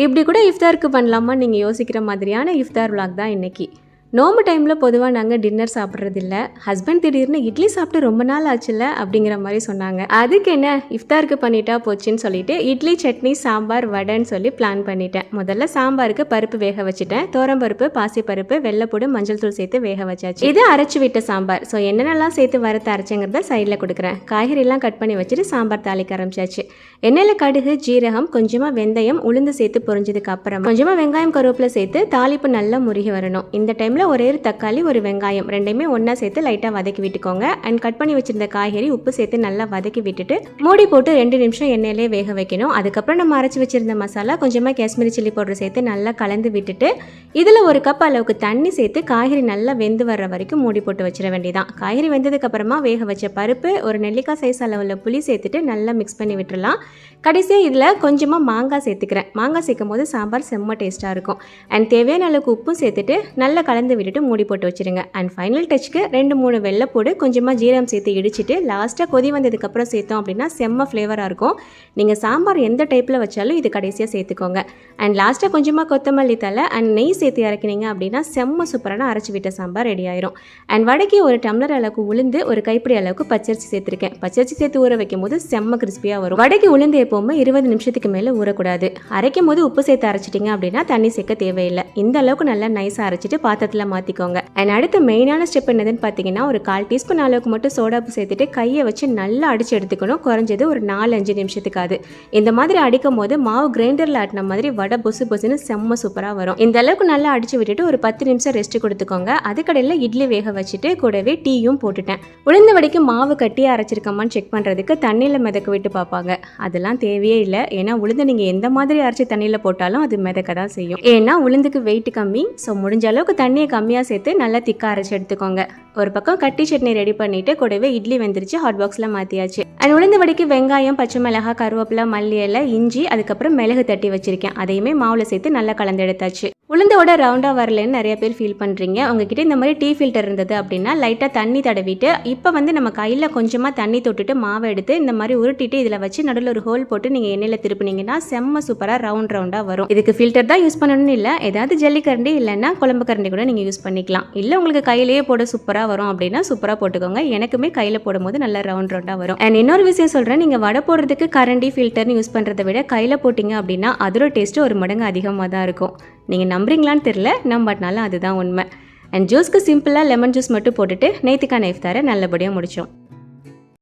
இப்படி கூட இஃப்தாருக்கு பண்ணலாமா நீங்கள் யோசிக்கிற மாதிரியான இஃப்தார் விளாக் தான் இன்றைக்கி. நோம்பு டைமில் பொதுவாக நாங்கள் டின்னர் சாப்பிட்றதில்ல. ஹஸ்பண்ட் திடீர்னு இட்லி சாப்பிட்டு ரொம்ப நாள் ஆச்சுல்ல அப்படிங்கிற மாதிரி சொன்னாங்க. அதுக்கு என்ன இஃப்தாருக்கு பண்ணிட்டா போச்சுன்னு சொல்லிட்டு இட்லி, சட்னி, சாம்பார், வடைன்னு சொல்லி பிளான் பண்ணிட்டேன். முதல்ல சாம்பாருக்கு பருப்பு வேக வச்சுட்டேன். தோரம்பருப்பு, பாசிப்பருப்பு, வெள்ளைப்பூடு, மஞ்சள் தூள் சேர்த்து வேக வச்சாச்சு. இது அரைச்சி விட்ட சாம்பார். ஸோ என்னென்னலாம் சேர்த்து வறுத்து அரைச்சங்கிறத சைடில் கொடுக்குறேன். காய்கறிலாம் கட் பண்ணி வச்சுட்டு சாம்பார் தாளிக்க ஆரம்பிச்சாச்சு. எண்ணெயில் கடுகு, ஜீரகம், கொஞ்சமாக வெந்தயம், உளுந்து சேர்த்து பொரிஞ்சதுக்கு அப்புறம் கொஞ்சமாக வெங்காயம், கருவேப்பிலை சேர்த்து தாளிப்பு நல்லா முருகி வரணும். இந்த டைம் ஒரே ஒரு தக்காளி, ஒரு வெங்காயம் ரெண்டையுமே ஒன்னா சேர்த்து லைட்டா வதக்கி விட்டுக்கோங்க. அண்ட் கட் பண்ணி வச்சிருந்த காய்கறி உப்பு சேர்த்து நல்லா வதக்கி விட்டுட்டு மூடி போட்டு 2 நிமிஷம் எண்ணெயிலே வேக வைக்கணும். அதுக்கப்புறம் நம்ம அரைச்சி வச்சிருந்த மசாலா, கொஞ்சமா காஷ்மீரி சில்லி பவுடர் சேர்த்து நல்லா கலந்து விட்டுட்டு இதுல 1 கப் அளவுக்கு தண்ணி சேர்த்து காய்கறி நல்லா வெந்து வர்ற வரைக்கும் மூடி போட்டு வச்சிட வேண்டியதான். காய்கறி வெந்ததுக்கு அப்புறமா வேக வச்ச பருப்பு, ஒரு நெல்லிக்காய் சைஸ் அளவுல புளி சேர்த்துட்டு நல்லா மிக்ஸ் பண்ணி விட்டுறலாம். கடைசியாக இதில் கொஞ்சமாக மாங்காய் சேர்த்துக்கிறேன். மாங்காய் சேர்க்கும் போது சாம்பார் செம்ம டேஸ்ட்டாக இருக்கும். அண்ட் தேவையான அளவுக்கு உப்பும் சேர்த்துட்டு நல்லா கலந்து விட்டுட்டு மூடி போட்டு வச்சுருங்க. அண்ட் ஃபைனல் டச்சுக்கு 2-3 வெள்ளைப்பூடு, கொஞ்சமாக ஜீரம் சேர்த்து இடிச்சிட்டு லாஸ்ட்டாக கொதி வந்ததுக்கப்புறம் சேர்த்தோம் அப்படின்னா செம்ம ஃப்ளேவராக இருக்கும். நீங்கள் சாம்பார் எந்த டைப்பில் வச்சாலும் இது கடைசியாக சேர்த்துக்கோங்க. அண்ட் லாஸ்ட்டாக கொஞ்சமாக கொத்தமல்லி தலை அண்ட் நெய் சேர்த்து இறக்கினீங்க அப்படின்னா செம்ம சூப்பரான அரைச்சி விட்ட சாம்பார் ரெடி ஆயிரும். அண்ட் வடக்கி 1 டம்ளர் அளவுக்கு உளுந்து, 1 கைப்பிடி அளவுக்கு பச்சரிசி சேர்த்துருக்கேன். பச்சரிசி சேர்த்து ஊற வைக்கும் போது செம்ம கிறிஸ்பியாக வரும். வடக்கி உளுந்து எப்போவுமே 20 நிமிஷத்துக்கு மேலே ஊறக்கூடாது. அரைக்கும் போது உப்பு சேர்த்து அரைச்சிட்டிங்க அப்படின்னா தண்ணி சேர்க்க தேவையில்லை. இந்த அளவுக்கு நல்லா நைஸாக அரைச்சிட்டு பாத்திரத்தில் மாற்றிக்கோங்க. அண்ட் அடுத்த மெயினான ஸ்டெப் என்னதுன்னு பார்த்தீங்கன்னா, ஒரு 1/4 டீஸ்பூன் அளவுக்கு மட்டும் சோடாப்பு சேர்த்துட்டு கையை வச்சு நல்லா அடிச்சு எடுத்துக்கணும். குறைஞ்சது ஒரு 4-5 நிமிஷத்துக்காது. இந்த மாதிரி அடிக்கும் போது மாவு கிரைண்டரில் ஆட்டின மாதிரி வடை பொசு பொசுன்னு செம்ம சூப்பராக வரும். இந்த அளவுக்கு நல்லா அடிச்சு விட்டுட்டு ஒரு 10 நிமிஷம் ரெஸ்ட் கொடுத்துக்கோங்க. அதுக்கடையில் இட்லி வேக வச்சுட்டு கூடவே டீயும் போட்டுட்டேன். உளுந்த வடைக்கு மாவு கட்டியாக அரைச்சிருக்கோமான்னு செக் பண்ணுறதுக்கு தண்ணியில் மிதக்க விட்டு பார்ப்பாங்க. அதெல்லாம் தேவையே இல்லை. ஏன்னா உளுந்து நீங்கள் எந்த மாதிரி அரைச்சி தண்ணியில் போட்டாலும் அது மிதக்க தான் செய்யும். ஏன்னா உளுந்துக்கு வெயிட் கம்மி. ஸோ முடிஞ்ச அளவுக்கு தண்ணியை கம்மியாக சேர்த்து நல்லா திக்காக அரைச்சி எடுத்துக்கோங்க. ஒரு பக்கம் கட்டி சட்னி ரெடி பண்ணிட்டு கூடவே இட்லி வெந்துருச்சு, ஹாட் பாக்ஸில் மாற்றியாச்சு. அண்ட் உளுந்து வடைக்கு வெங்காயம், பச்சை மிளகாய், கருவேப்பிலை, மல்லி இலை, இஞ்சி, அதுக்கப்புறம் மிளகு தட்டி வச்சிருக்கேன். அதையுமே மாவில் சேர்த்து நல்லா கலந்து எடுத்தாச்சு. உளுந்தோட ரவுண்டாக வரலன்னு நிறைய பேர் ஃபீல் பண்ணுறீங்க. உங்ககிட்ட இந்த மாதிரி டீ ஃபில்டர் இருந்தது அப்படின்னா லைட்டாக தண்ணி தடவிட்டு இப்போ நம்ம கையில் கொஞ்சமாக தண்ணி தொட்டுட்டு மாவை எடுத்து இந்த மாதிரி உருட்டிட்டு இதில் வச்சு நடுவில் ஒரு ஹோல் போட்டு நீங்கள் எண்ணெயில் திருப்பினீங்கன்னா செம்ம சூப்பராக ரவுண்டாக வரும். இதுக்கு ஃபில்டர் தான் யூஸ் பண்ணணும்னு இல்லை. ஏதாவது ஜல்லி கரண்டி இல்லைன்னா குழம்பு கரண்டி கூட நீங்கள் யூஸ் பண்ணிக்கலாம். இல்லை உங்களுக்கு கையிலேயே போட சூப்பராக வரும் அப்படின்னா சூப்பராக போட்டுக்கோங்க. எனக்குமே கையில் போடும்போது நல்லா ரவுண்டாக வரும். அண்ட் இன்னொரு விஷயம் சொல்கிறேன், நீங்கள் வடை போடுறதுக்கு கரண்டி ஃபில்டர்னு யூஸ் பண்ணுறதை விட கையில் போட்டிங்க அப்படின்னா அதோட டேஸ்ட்டு ஒரு மடங்கு அதிகமாக தான் இருக்கும். நீங்கள் நம்புறீங்களான்னு தெரியல, நம்பாட்டினாலும் அதுதான் உண்மை. அண்ட் ஜூஸ்க்கு சிம்பிளாக லெமன் ஜூஸ் மட்டும் போட்டுட்டு நேத்திக்கான இஃப்தாரை நல்லபடியாக முடித்தோம்.